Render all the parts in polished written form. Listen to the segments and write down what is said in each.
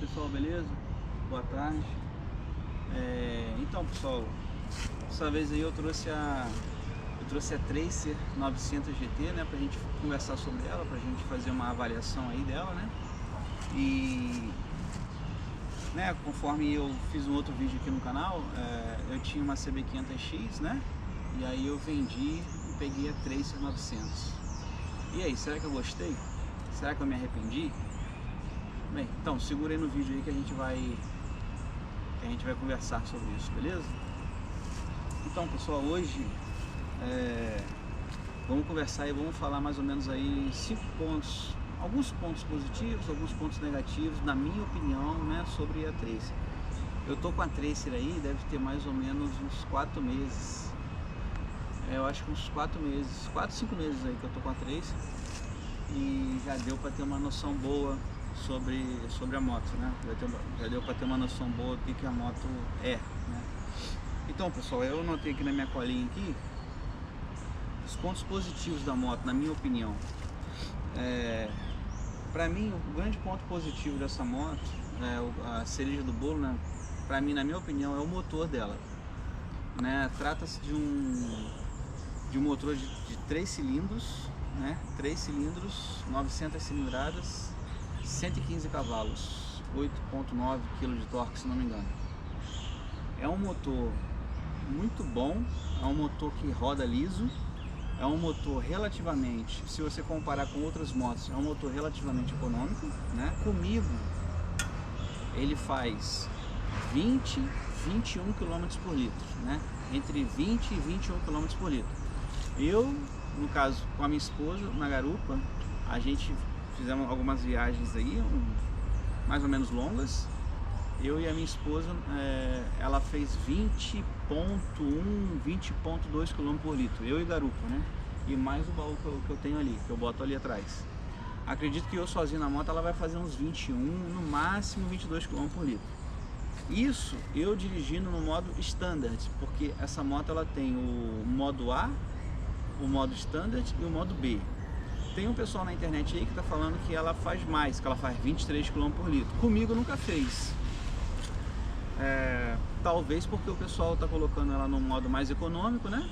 pessoal, beleza? Boa tarde. Então pessoal, dessa vez aí eu trouxe a Tracer 900 GT, né, pra gente conversar sobre ela, pra gente fazer uma avaliação aí dela, né? E né, conforme eu fiz um outro vídeo aqui no canal, eu tinha uma CB500X, né? E aí eu vendi e peguei a Tracer 900. E aí, será que eu gostei? Será que eu me arrependi? Bem, então segura aí no vídeo aí que a gente vai conversar sobre isso, beleza? Então pessoal, hoje vamos conversar e vamos falar mais ou menos aí 5 pontos, alguns pontos positivos, alguns pontos negativos, na minha opinião, né, sobre a Tracer. Eu tô com a Tracer aí, deve ter mais ou menos uns 4 meses. Eu acho que uns 4 meses, 4, 5 meses aí que eu tô com a Tracer. E já deu para ter uma noção boa sobre a moto, né? Já deu para ter uma noção boa do que a moto é, né? Então pessoal, eu anotei aqui na minha colinha aqui os pontos positivos da moto, na minha opinião. Para mim, o grande ponto positivo dessa moto, a cereja do bolo, né? Para mim, na minha opinião, é o motor dela, né? Trata-se de um motor de 3 cilindros, né? 3 cilindros, 900 cilindradas, 115 cavalos, 8,9 kg de torque, se não me engano. É um motor muito bom, é um motor que roda liso, é um motor relativamente, se você comparar com outras motos, é um motor relativamente econômico, né? Comigo, ele faz 20, 21 km por litro, né? Entre 20 e 21 km por litro. Eu, no caso, com a minha esposa, na garupa, a gente fizemos algumas viagens aí, mais ou menos longas. Eu e a minha esposa, ela fez 20,1, 20,2 km por litro, eu e garupa, né? E mais o baú que eu tenho ali, que eu boto ali atrás. Acredito que eu sozinho na moto ela vai fazer uns 21, no máximo 22 km por litro. Isso eu dirigindo no modo Standard, porque essa moto ela tem o modo A, o modo Standard e o modo B. Tem um pessoal na internet aí que está falando que ela faz mais, que ela faz 23 km por litro. Comigo nunca fez. Talvez porque o pessoal está colocando ela no modo mais econômico, né?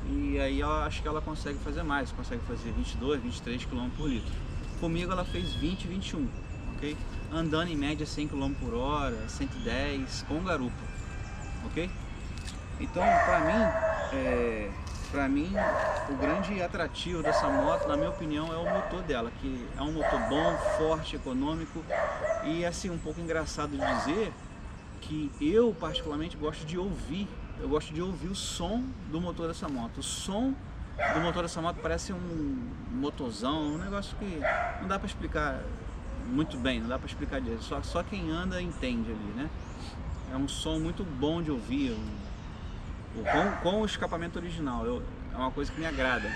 E aí eu acho que ela consegue fazer mais, consegue fazer 22, 23 km por litro. Comigo ela fez 20, 21, ok? Andando em média 100 km por hora, 110 com garupa, ok? Então, para mim, o grande atrativo dessa moto, na minha opinião, é o motor dela, que é um motor bom, forte, econômico e assim, um pouco engraçado de dizer que eu particularmente gosto de ouvir o som do motor dessa moto. O som do motor dessa moto parece um motorzão, um negócio que não dá para explicar muito bem, não dá para explicar direito, só quem anda entende ali, né? É um som muito bom de ouvir, com o escapamento original, é uma coisa que me agrada.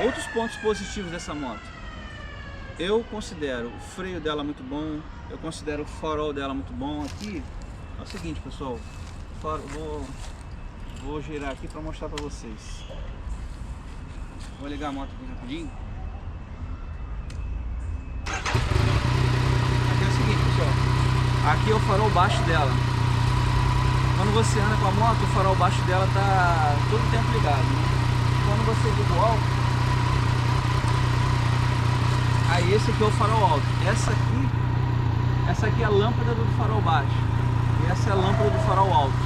Outros pontos positivos dessa moto, eu considero o freio dela muito bom, eu considero o farol dela muito bom. Aqui é o seguinte, pessoal, vou girar aqui para mostrar para vocês. Vou ligar a moto aqui rapidinho. Aqui é o seguinte, pessoal, aqui é o farol baixo dela. Quando você anda com a moto, o farol baixo dela tá todo o tempo ligado, né? Quando você liga o alto, aí esse aqui é o farol alto. Essa aqui é a lâmpada do farol baixo. E essa é a lâmpada do farol alto.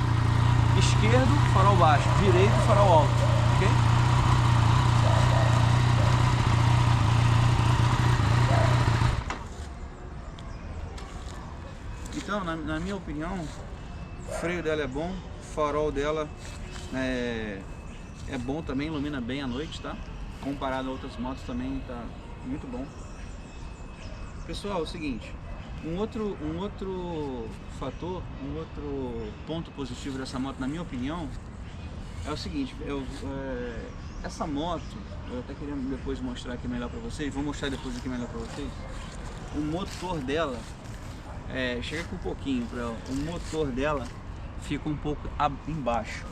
Esquerdo, farol baixo. Direito, farol alto. Ok? Então, na minha opinião, o freio dela é bom, o farol dela é bom também, ilumina bem à noite, tá? Comparado a outras motos também tá muito bom. Pessoal, é o seguinte, um outro fator, um outro ponto positivo dessa moto, na minha opinião, é o seguinte, essa moto, eu até queria depois mostrar aqui melhor para vocês, vou mostrar depois aqui melhor para vocês, o motor dela, chega aqui um pouquinho para ela, o motor dela fica um pouco embaixo,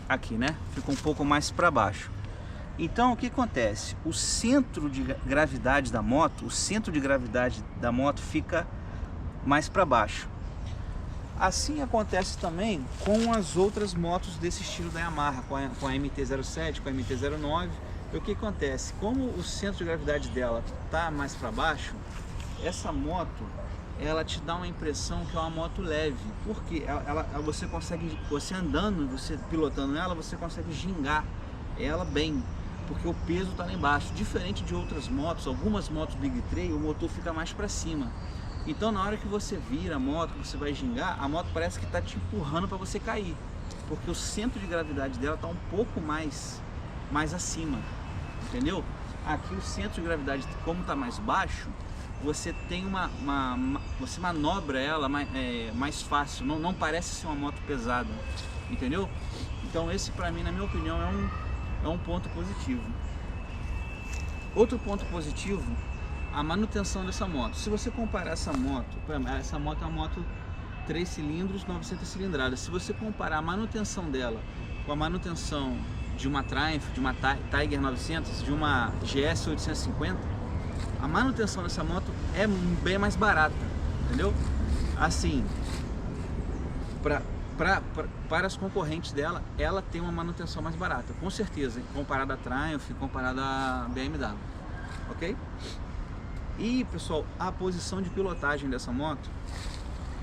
aqui, né? Fica um pouco mais para baixo. Então o que acontece? O centro de gravidade da moto, fica mais para baixo. Assim acontece também com as outras motos desse estilo da Yamaha, com a MT-07, com a MT-09. E o que acontece? Como o centro de gravidade dela está mais para baixo, essa moto, ela te dá uma impressão que é uma moto leve, porque você andando, você pilotando ela, você consegue gingar ela bem, porque o peso está lá embaixo. Diferente de outras motos, algumas motos Big Trail, o motor fica mais para cima. Então na hora que você vira a moto, que você vai gingar, a moto parece que está te empurrando para você cair, porque o centro de gravidade dela está um pouco mais acima, entendeu? Aqui o centro de gravidade, como está mais baixo, você tem você manobra ela mais fácil, não parece ser uma moto pesada, entendeu? Então esse, para mim, na minha opinião, é um ponto positivo. Outro ponto positivo, a manutenção dessa moto. Se você comparar essa moto é uma moto 3 cilindros, 900 cilindradas. Se você comparar a manutenção dela com a manutenção de uma Triumph, de uma Tiger 900, de uma GS 850, a manutenção dessa moto é bem mais barata, entendeu? Assim, para as concorrentes dela, ela tem uma manutenção mais barata, com certeza, comparada à Triumph, comparada à BMW, ok? E pessoal, a posição de pilotagem dessa moto,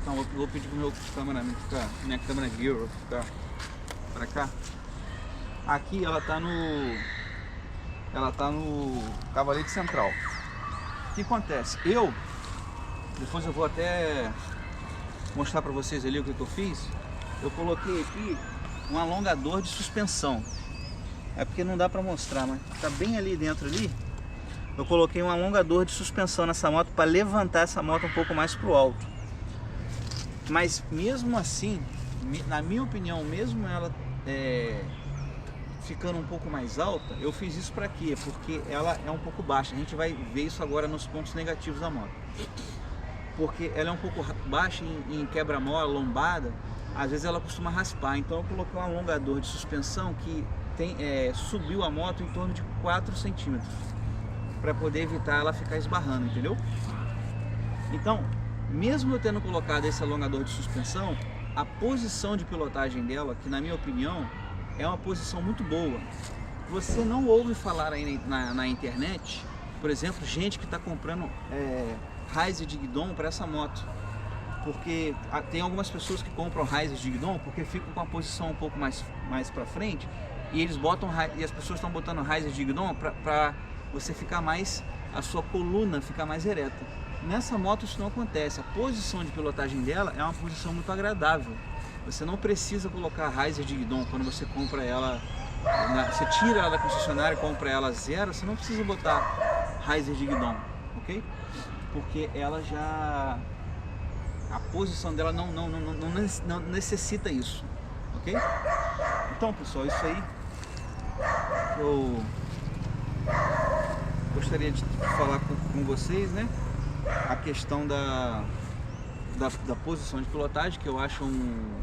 então eu vou pedir para o meu cameraman ficar, minha câmera gear ficar para cá. Aqui ela tá no cavalete central. O que acontece? Depois eu vou até mostrar para vocês ali o que eu fiz. Eu coloquei aqui um alongador de suspensão. É porque não dá para mostrar, mas tá bem ali dentro ali. Eu coloquei um alongador de suspensão nessa moto para levantar essa moto um pouco mais pro alto. Mas mesmo assim, na minha opinião, mesmo ela ficando um pouco mais alta, eu fiz isso para quê? Porque ela é um pouco baixa. A gente vai ver isso agora nos pontos negativos da moto. Porque ela é um pouco baixa em quebra-mola, lombada, às vezes ela costuma raspar. Então eu coloquei um alongador de suspensão que subiu a moto em torno de 4 centímetros, para poder evitar ela ficar esbarrando, entendeu? Então, mesmo eu tendo colocado esse alongador de suspensão, a posição de pilotagem dela, que na minha opinião é uma posição muito boa. Você não ouve falar aí na internet, por exemplo, gente que está comprando riser de guidon para essa moto, porque tem algumas pessoas que compram riser de guidon porque ficam com a posição um pouco mais para frente, e eles e as pessoas estão botando riser de guidon para você ficar a sua coluna ficar mais ereta. Nessa moto isso não acontece. A posição de pilotagem dela é uma posição muito agradável. Você não precisa colocar riser de guidon quando você compra ela, você tira ela da concessionária e compra ela zero, você não precisa botar riser de guidon, ok? Porque ela a posição dela não necessita isso, ok? Então pessoal, isso aí eu gostaria de falar com vocês, né? A questão da posição de pilotagem, que eu acho um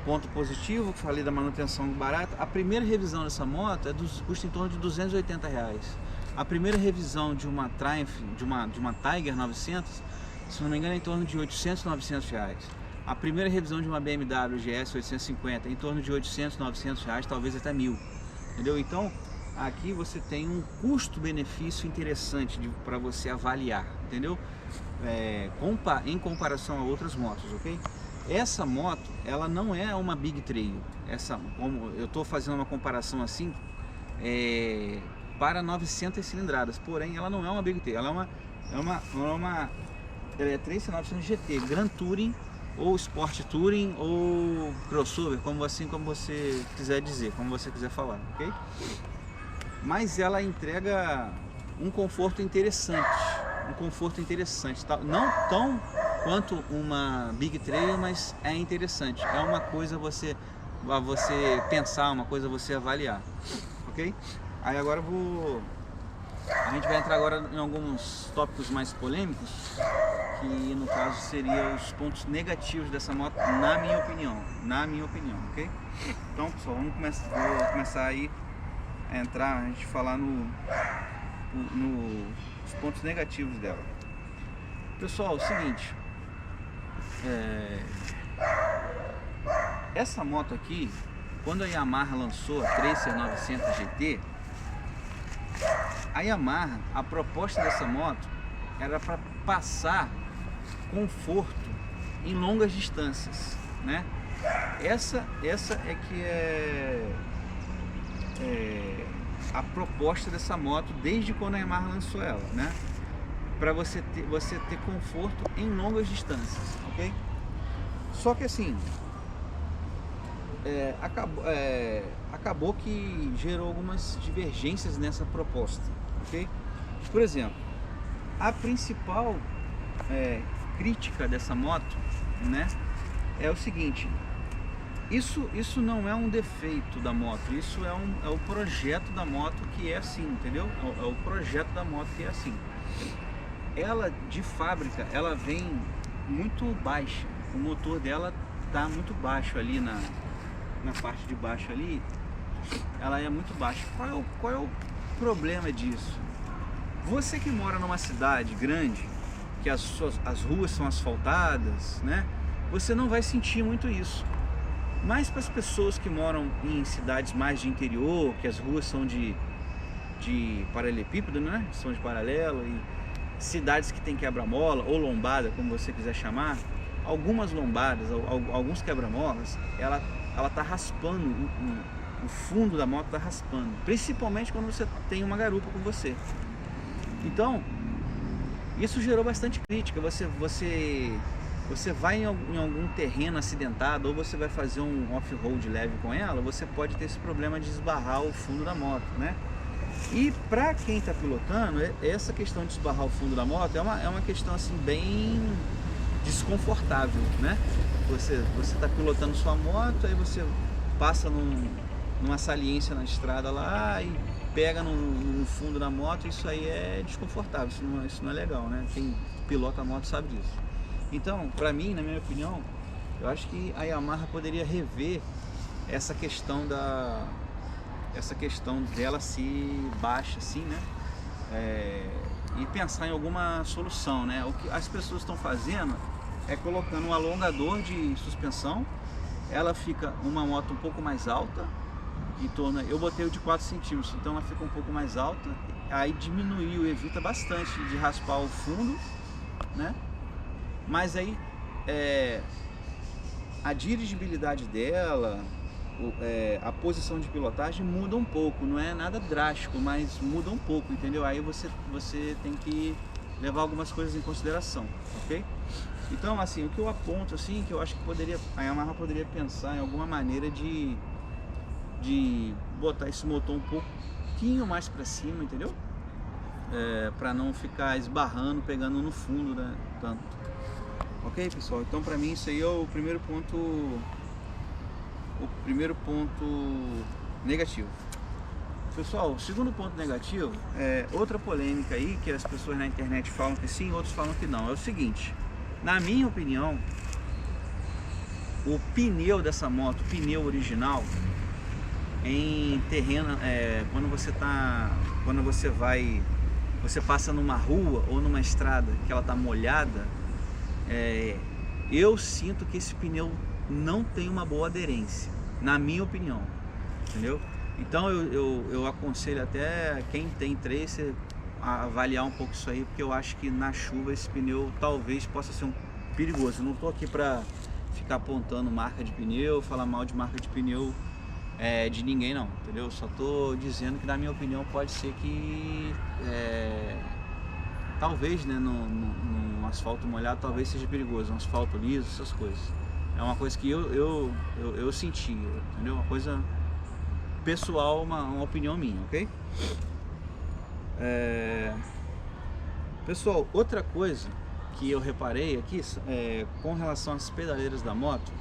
ponto positivo. Falei da manutenção barata. A primeira revisão dessa moto custa em torno de R$280. A primeira revisão de uma Triumph, de uma Tiger 900, se não me engano, é em torno de R$800, R$900. A primeira revisão de uma BMW GS 850 é em torno de R$800, R$900, talvez até R$1.000. Entendeu? Então, aqui você tem um custo-benefício interessante para você avaliar, entendeu? Em comparação a outras motos, ok? Essa moto, ela não é uma Big Trail. Como eu estou fazendo uma comparação assim, para 900 cilindradas, porém ela não é uma Big Trail. Ela é 3C900 GT, Grand Touring, ou Sport Touring, ou Crossover, como você quiser dizer, como você quiser falar, ok? Mas ela entrega um conforto interessante, não tão quanto uma Big Trail, mas é interessante. É uma coisa a você pensar, uma coisa a você avaliar, ok? Aí agora a gente vai entrar agora em alguns tópicos mais polêmicos, que no caso seriam os pontos negativos dessa moto, na minha opinião, ok? Então pessoal, vou começar aí entrar, a gente falar nos pontos negativos dela. Pessoal, é o seguinte, essa moto aqui, quando a Yamaha lançou a Tracer 900 GT, a Yamaha, a proposta dessa moto era para passar conforto em longas distâncias, né? Essa é que é a proposta dessa moto desde quando a Yamaha lançou ela, né? Para você ter conforto em longas distâncias, ok? Só que assim, acabou que gerou algumas divergências nessa proposta, ok? Por exemplo, a principal crítica dessa moto, né, é o seguinte: isso não é um defeito da moto, isso é o projeto da moto que é assim, entendeu? É o projeto da moto que é assim. Ela de fábrica, ela vem muito baixa, o motor dela tá muito baixo ali na parte de baixo ali, ela é muito baixa. Qual é o problema disso? Você que mora numa cidade grande, que as ruas são asfaltadas, né? Você não vai sentir muito isso. Mas para as pessoas que moram em cidades mais de interior, que as ruas são de paralelepípedo, né? São de paralelo, e cidades que tem quebra-mola ou lombada, como você quiser chamar, algumas lombadas, alguns quebra-molas, ela tá raspando, o fundo da moto tá raspando, principalmente quando você tem uma garupa com você. Então, isso gerou bastante crítica. Você vai em algum terreno acidentado, ou você vai fazer um off-road leve com ela, você pode ter esse problema de esbarrar o fundo da moto, né? E para quem está pilotando, essa questão de esbarrar o fundo da moto é uma questão assim bem desconfortável, né? Você está pilotando sua moto, aí você passa numa saliência na estrada lá e pega no fundo da moto. Isso aí é desconfortável, isso não é legal, né? Quem pilota a moto sabe disso. Então, para mim, na minha opinião, eu acho que a Yamaha poderia rever essa questão dela se baixa assim, né? E pensar em alguma solução, né? O que as pessoas estão fazendo é colocando um alongador de suspensão. Ela fica uma moto um pouco mais alta, eu botei o de 4 centímetros, então ela fica um pouco mais alta, aí evita bastante de raspar o fundo, né? Mas aí a dirigibilidade dela, a posição de pilotagem muda um pouco, não é nada drástico, mas muda um pouco, entendeu? Aí você tem que levar algumas coisas em consideração, ok? Então, assim, o que eu aponto, assim, que eu acho que a Yamaha poderia pensar em alguma maneira de botar esse motor um pouquinho mais para cima, entendeu? Para não ficar esbarrando, pegando no fundo, né, tanto. Ok, pessoal? Então, para mim, isso aí é o primeiro ponto negativo. Pessoal, o segundo ponto negativo é outra polêmica aí, que as pessoas na internet falam que sim, outros falam que não. É o seguinte: na minha opinião, o pneu dessa moto, o pneu original, em terreno, quando você passa numa rua ou numa estrada que ela tá molhada, eu sinto que esse pneu não tem uma boa aderência, na minha opinião, entendeu? Então eu aconselho até quem tem Tracer a avaliar um pouco isso aí, porque eu acho que na chuva esse pneu talvez possa ser perigoso. Eu não estou aqui para ficar apontando marca de pneu, falar mal de marca de pneu de ninguém não, entendeu? Eu só estou dizendo que na minha opinião pode ser que talvez, né, no asfalto molhado talvez seja perigoso, um asfalto liso, essas coisas. É uma coisa que eu senti, entendeu? Uma coisa pessoal, uma opinião minha, ok? Pessoal, outra coisa que eu reparei aqui com relação às pedaleiras da moto,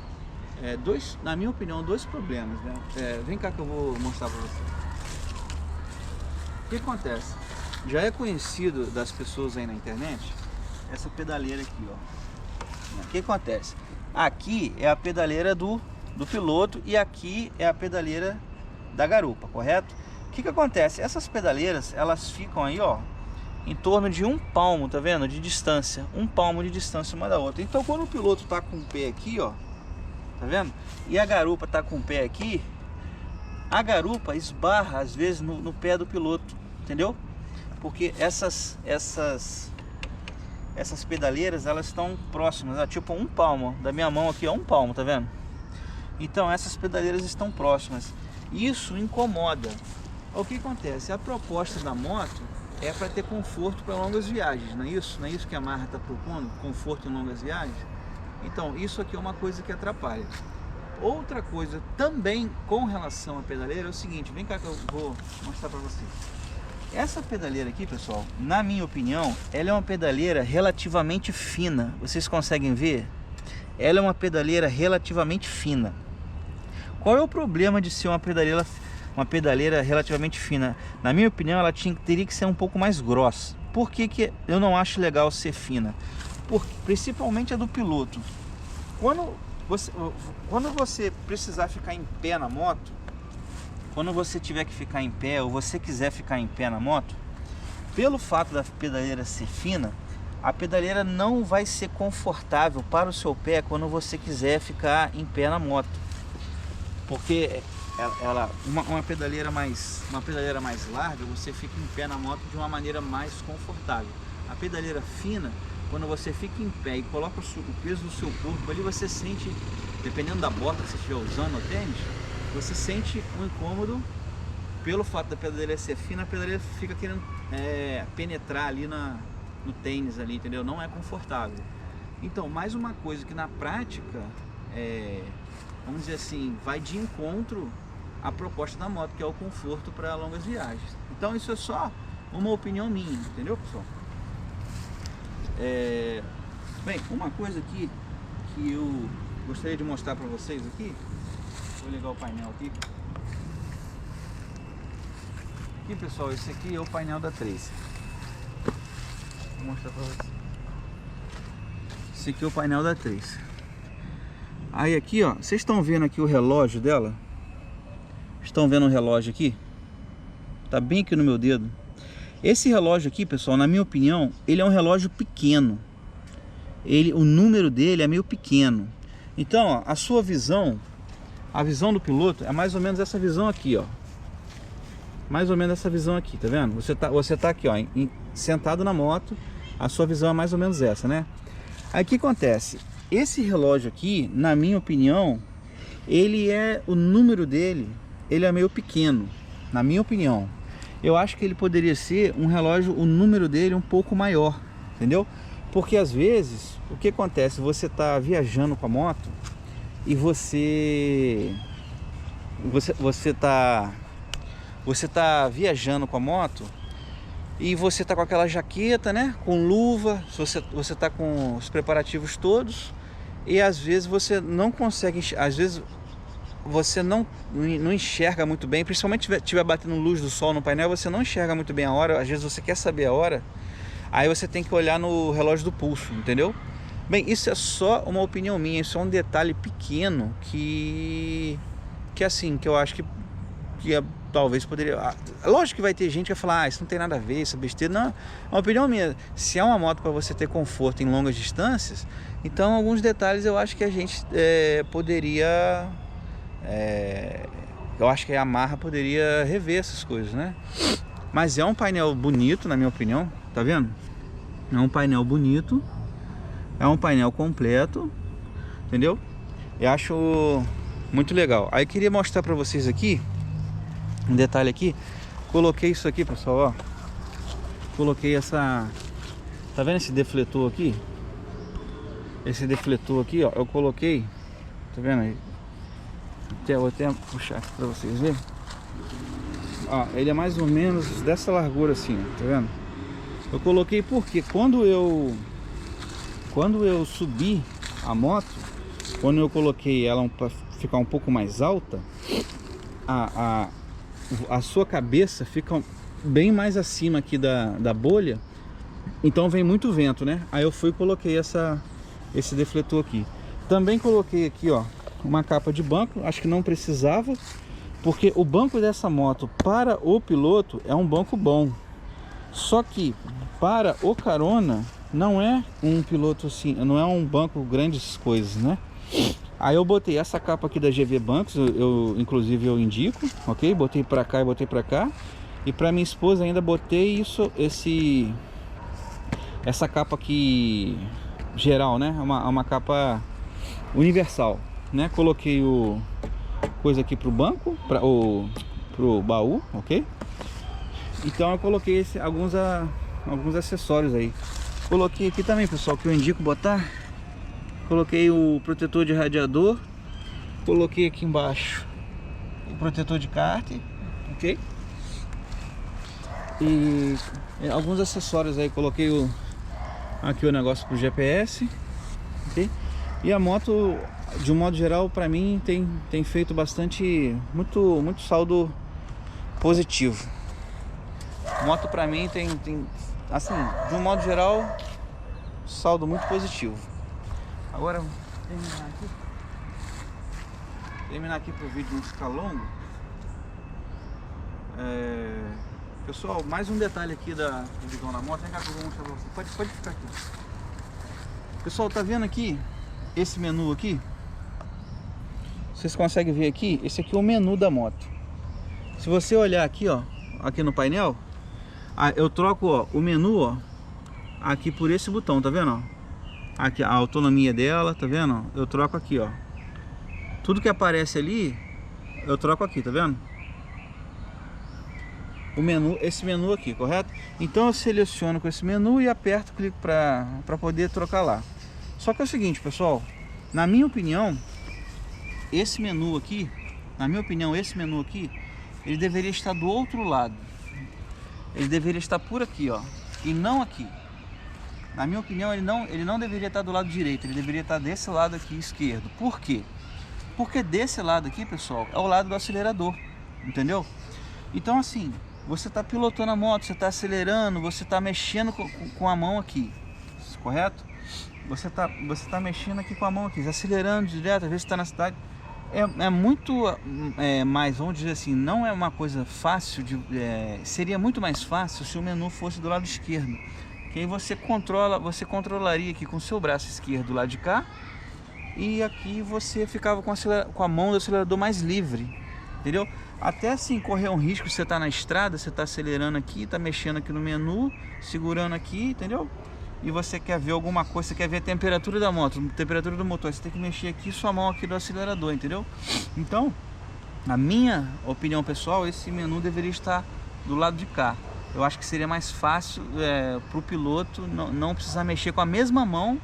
na minha opinião, dois problemas, né? Vem cá que eu vou mostrar para você. O que acontece? Já é conhecido das pessoas aí na internet essa pedaleira aqui, ó. O que acontece? Aqui é a pedaleira do piloto e aqui é a pedaleira da garupa, correto? O que acontece? Essas pedaleiras, elas ficam aí, ó, em torno de 1 palmo, tá vendo? De distância, 1 palmo de distância uma da outra. Então quando o piloto tá com o pé aqui, ó, tá vendo? E a garupa tá com o pé aqui, a garupa esbarra às vezes no pé do piloto, entendeu? Porque essas pedaleiras, elas estão próximas, ó, tipo 1 palmo, da minha mão aqui, ó, 1 palmo, tá vendo? Então essas pedaleiras estão próximas. Isso incomoda. O que acontece? A proposta da moto é para ter conforto para longas viagens, não é isso? Não é isso que a Yamaha está propondo? Conforto em longas viagens? Então, isso aqui é uma coisa que atrapalha. Outra coisa também com relação à pedaleira é o seguinte, vem cá que eu vou mostrar para vocês. Essa pedaleira aqui, pessoal, na minha opinião, ela é uma pedaleira relativamente fina. Vocês conseguem ver? Ela é uma pedaleira relativamente fina. Qual é o problema de ser uma pedaleira relativamente fina? Na minha opinião, ela teria que ser um pouco mais grossa. Por que eu não acho legal ser fina? Principalmente a do piloto. Quando você precisar ficar em pé na moto, quando você tiver que ficar em pé, ou você quiser ficar em pé na moto, pelo fato da pedaleira ser fina, a pedaleira não vai ser confortável para o seu pé quando você quiser ficar em pé na moto. Porque uma pedaleira mais larga, você fica em pé na moto de uma maneira mais confortável. A pedaleira fina, quando você fica em pé e coloca o peso do seu corpo ali, você sente, dependendo da bota que você estiver usando no tênis, você sente um incômodo. Pelo fato da pedaleira ser fina, a pedaleira fica querendo penetrar ali no tênis ali, entendeu? Não é confortável. Então, mais uma coisa que na prática vamos dizer assim, vai de encontro à proposta da moto, que é o conforto para longas viagens. Então isso é só uma opinião minha, entendeu, pessoal? Bem, uma coisa aqui que eu gostaria de mostrar para vocês aqui, vou ligar o painel aqui. Aqui, pessoal, esse aqui é o painel da Tracer. Vou mostrar para vocês. Esse aqui é o painel da Tracer. Aí aqui, ó, vocês estão vendo aqui o relógio dela? Estão vendo o relógio aqui? Tá bem aqui no meu dedo. Esse relógio aqui, pessoal, na minha opinião, ele é um relógio pequeno. O número dele é meio pequeno. Então, ó, a sua visão, a visão do piloto é mais ou menos essa visão aqui, ó. Mais ou menos essa visão aqui, tá vendo? Você tá aqui, ó, sentado na moto, a sua visão é mais ou menos essa, né? Aí o que acontece? Esse relógio aqui, na minha opinião, o número dele, ele é meio pequeno, na minha opinião. Eu acho que ele poderia ser um relógio, o número dele um pouco maior, entendeu? Porque às vezes, o que acontece? Você está viajando com a moto e você tá viajando com a moto e você tá com aquela jaqueta, né? Com luva, você tá com os preparativos todos e às vezes você não consegue, às vezes você não enxerga muito bem, principalmente se estiver batendo luz do sol no painel, você não enxerga muito bem a hora, às vezes você quer saber a hora, aí você tem que olhar no relógio do pulso, entendeu? Bem, isso é só uma opinião minha, isso é um detalhe pequeno que assim, que eu acho que talvez poderia... Lógico que vai ter gente que vai falar, isso não tem nada a ver, isso é besteira. Não, é uma opinião minha. Se é uma moto para você ter conforto em longas distâncias, então alguns detalhes eu acho que a gente poderia... eu acho que a Yamaha poderia rever essas coisas, né? Mas é um painel bonito, na minha opinião, tá vendo? É um painel bonito, é um painel completo, entendeu? Eu acho muito legal. Aí eu queria mostrar para vocês aqui um detalhe aqui. Coloquei isso aqui, pessoal, ó. Coloquei essa... Tá vendo esse defletor aqui? Esse defletor aqui, ó. Eu coloquei... Tá vendo aí? Vou até puxar aqui pra vocês verem. Ó, ele é mais ou menos dessa largura assim, ó. Tá vendo? Eu coloquei porque quando eu subi a moto, quando eu coloquei ela para ficar um pouco mais alta, a sua cabeça fica bem mais acima aqui da bolha, então vem muito vento, né? Aí eu fui e coloquei esse defletor aqui. Também coloquei aqui, ó, uma capa de banco, acho que não precisava, Porque o banco dessa moto para o piloto é um banco bom. Só que para o carona não é um piloto assim, não é um banco grandes coisas, né? Aí eu botei essa capa aqui da GV Bancos, inclusive eu indico, ok? Botei pra cá e botei pra cá. E pra minha esposa ainda botei essa capa aqui geral, né? Uma capa universal, né? Coloquei coisa aqui pro banco, pro baú, ok? Então eu coloquei alguns acessórios aí. Coloquei aqui também, pessoal, que eu indico botar. Coloquei o protetor de radiador. Coloquei aqui embaixo o protetor de cárter, ok? E alguns acessórios aí. Coloquei aqui o negócio pro GPS, ok? E a moto, de um modo geral, para mim tem feito muito saldo positivo. A moto para mim tem assim, de um modo geral, saldo muito positivo. Agora terminar aqui para o vídeo não ficar longo. Pessoal, mais um detalhe aqui do bidão da moto. Vem cá que eu vou mostrar para você. Pode ficar aqui. Pessoal, tá vendo aqui esse menu aqui? Vocês conseguem ver aqui? Esse aqui é o menu da moto. Se você olhar aqui, ó, aqui no painel, eu troco, ó, o menu, ó, aqui por esse botão, tá vendo? Ó? Aqui a autonomia dela, tá vendo? Eu troco aqui, ó. Tudo que aparece ali, eu troco aqui, tá vendo? O menu, esse menu aqui, correto? Então eu seleciono com esse menu e aperto, clico para poder trocar lá. Só que é o seguinte, pessoal, na minha opinião, esse menu aqui, ele deveria estar do outro lado. Ele deveria estar por aqui, ó, e não aqui. Na minha opinião, ele não deveria estar do lado direito, ele deveria estar desse lado aqui esquerdo. Por quê? Porque desse lado aqui, pessoal, é o lado do acelerador, entendeu? Então assim, você está pilotando a moto, você está acelerando, você está mexendo com a mão aqui, correto? Você tá mexendo aqui com a mão aqui, acelerando direto, às vezes está na cidade. É muito mais, vamos dizer assim, não é uma coisa fácil, seria muito mais fácil se o menu fosse do lado esquerdo. Que aí você controlaria aqui com o seu braço esquerdo do lado de cá, e aqui você ficava com a mão do acelerador mais livre, entendeu? Até assim correr um risco, você tá na estrada, você tá acelerando aqui, tá mexendo aqui no menu, segurando aqui, entendeu? E você quer ver alguma coisa, você quer ver a temperatura da moto, a temperatura do motor, você tem que mexer aqui sua mão aqui do acelerador, entendeu? Então, na minha opinião pessoal, esse menu deveria estar do lado de cá. Eu acho que seria mais fácil para o piloto não precisar mexer com a mesma mão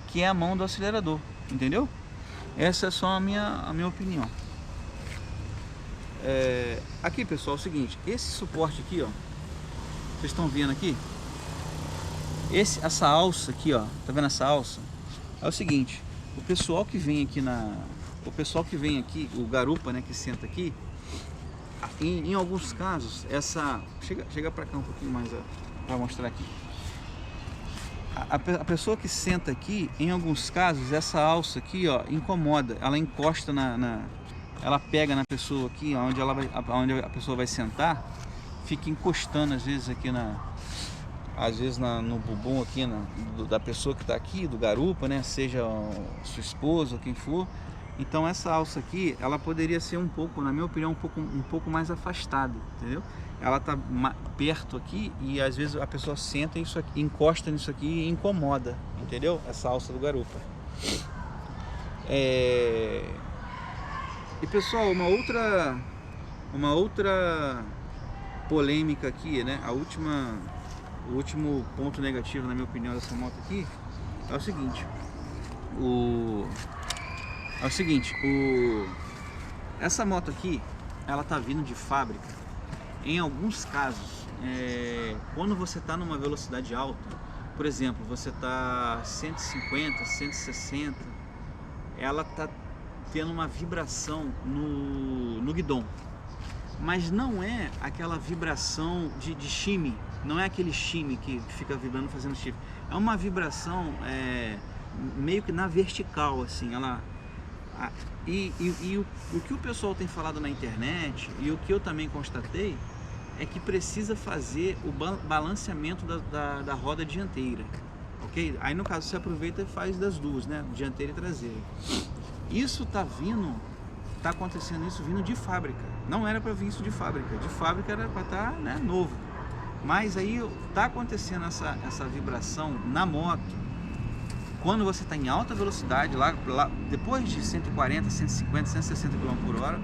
que é a mão do acelerador, entendeu? Essa é só a minha opinião. Aqui, pessoal, é o seguinte, esse suporte aqui, ó, vocês estão vendo aqui? Essa alça aqui, ó, tá vendo essa alça? É o seguinte, o pessoal que vem aqui, o garupa, né, que senta aqui, em alguns casos, chega para cá um pouquinho mais para mostrar aqui. A pessoa que senta aqui, em alguns casos, essa alça aqui, ó, incomoda. Ela encosta ela pega na pessoa aqui, onde a pessoa vai sentar, fica encostando às vezes aqui no bumbum aqui da pessoa que está aqui, do garupa, né? Seja sua esposa ou quem for. Então essa alça aqui, ela poderia ser um pouco, na minha opinião, um pouco mais afastada, entendeu? Ela está perto aqui e às vezes a pessoa senta isso aqui, encosta nisso aqui e incomoda, entendeu? Essa alça do garupa. E pessoal, uma outra polêmica aqui, né? O último ponto negativo, na minha opinião, dessa moto aqui é o seguinte. Essa moto aqui, ela tá vindo de fábrica. Em alguns casos, quando você está numa velocidade alta, por exemplo, você está 150, 160, ela tá tendo uma vibração no guidão, mas não é aquela vibração de shimmy, não é aquele shimmy que fica vibrando fazendo shift, é uma vibração meio que na vertical, assim, O que o pessoal tem falado na internet e o que eu também constatei é que precisa fazer o balanceamento da roda dianteira, ok? Aí no caso você aproveita e faz das duas, né? Dianteira e traseira. Isso tá acontecendo isso vindo de fábrica. Não era para vir isso de fábrica. De fábrica era para estar, né, novo. Mas aí tá acontecendo essa vibração na moto quando você está em alta velocidade, lá depois de 140, 150, 160 km/h,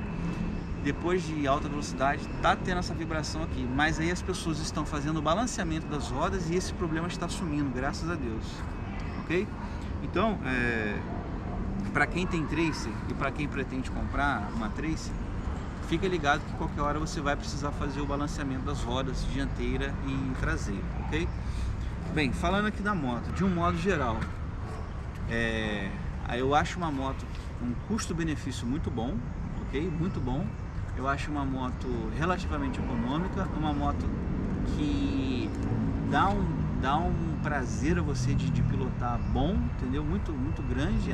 depois de alta velocidade, tá tendo essa vibração aqui. Mas aí as pessoas estão fazendo o balanceamento das rodas e esse problema está sumindo, graças a Deus. Ok? Então, para quem tem Tracer e para quem pretende comprar uma Tracer, fica ligado que qualquer hora você vai precisar fazer o balanceamento das rodas dianteira e traseira, ok? Bem, falando aqui da moto, de um modo geral, eu acho uma moto um custo-benefício muito bom, ok? Muito bom. Eu acho uma moto relativamente econômica, uma moto que dá um prazer a você de pilotar bom, entendeu? Muito, muito grande.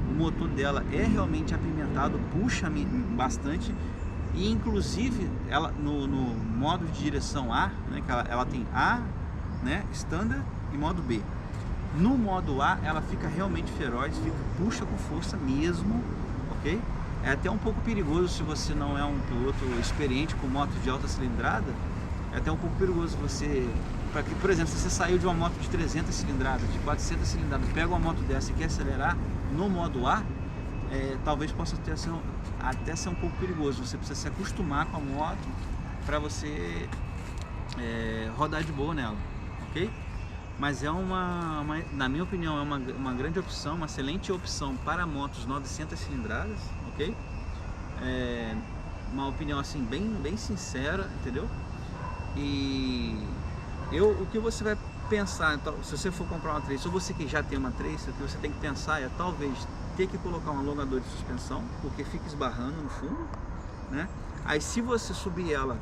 O motor dela é realmente apimentado, puxa bastante. E inclusive ela no modo de direção A, né, que ela tem A, né, standard e modo B. No modo A ela fica realmente feroz, puxa com força mesmo, ok? É até um pouco perigoso se você não é um piloto experiente com moto de alta cilindrada. É até um pouco perigoso você, por exemplo, se você saiu de uma moto de 300 cilindradas, de 400 cilindradas, pega uma moto dessa e quer acelerar no modo A, talvez possa até ser um pouco perigoso. Você precisa se acostumar com a moto para você rodar de boa nela, ok? Mas na minha opinião, é uma grande opção, uma excelente opção para motos 900 cilindradas, ok? Uma opinião assim bem sincera, entendeu? E o que você vai pensar, então, se você for comprar uma Tracer, ou você que já tem uma Tracer, o que você tem que pensar é talvez ter que colocar um alongador de suspensão, porque fica esbarrando no fundo, né? Aí se você subir ela,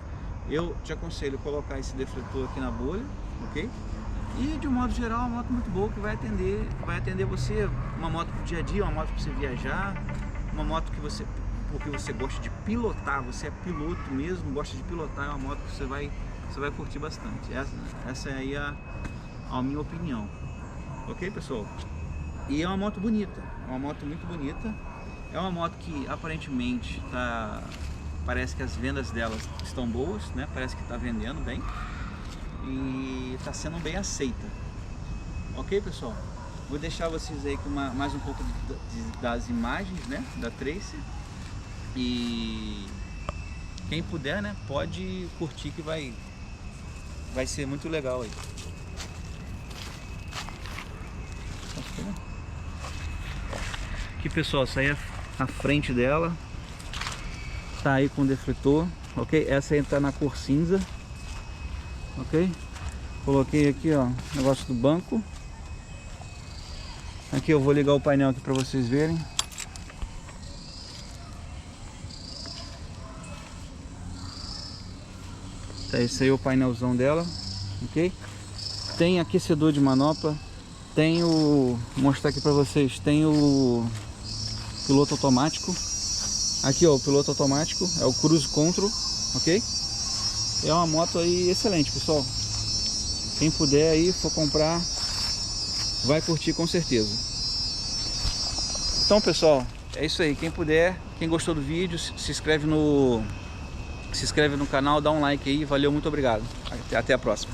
eu te aconselho colocar esse defletor aqui na bolha, ok? E de um modo geral, uma moto muito boa que vai atender você, uma moto pro dia a dia, uma moto para você viajar, uma moto porque você gosta de pilotar, você é piloto mesmo, gosta de pilotar, é uma moto que você vai curtir bastante. Essa aí é a minha opinião, ok, pessoal? E é uma moto bonita, é uma moto muito bonita, é uma moto que aparentemente parece que as vendas delas estão boas, né? Parece que está vendendo bem e está sendo bem aceita, ok, pessoal? Vou deixar vocês aí com mais um pouco das imagens, né, da Tracer, e quem puder, né, pode curtir que vai ser muito legal aí. Aqui, pessoal, essa aí é a frente dela, tá aí com o defletor, ok? Essa aí tá na cor cinza, ok? Coloquei aqui, ó, o negócio do banco. Aqui eu vou ligar o painel aqui para vocês verem. Tá, esse aí é o painelzão dela, ok? Tem aquecedor de manopla, tem vou mostrar aqui para vocês, tem o piloto automático. Aqui, ó, o piloto automático, é o Cruise Control, ok? É uma moto aí excelente, pessoal. Quem puder aí, for comprar, vai curtir com certeza. Então, pessoal, é isso aí. Quem puder, quem gostou do vídeo, se inscreve no canal, dá um like aí. Valeu, muito obrigado. Até a próxima.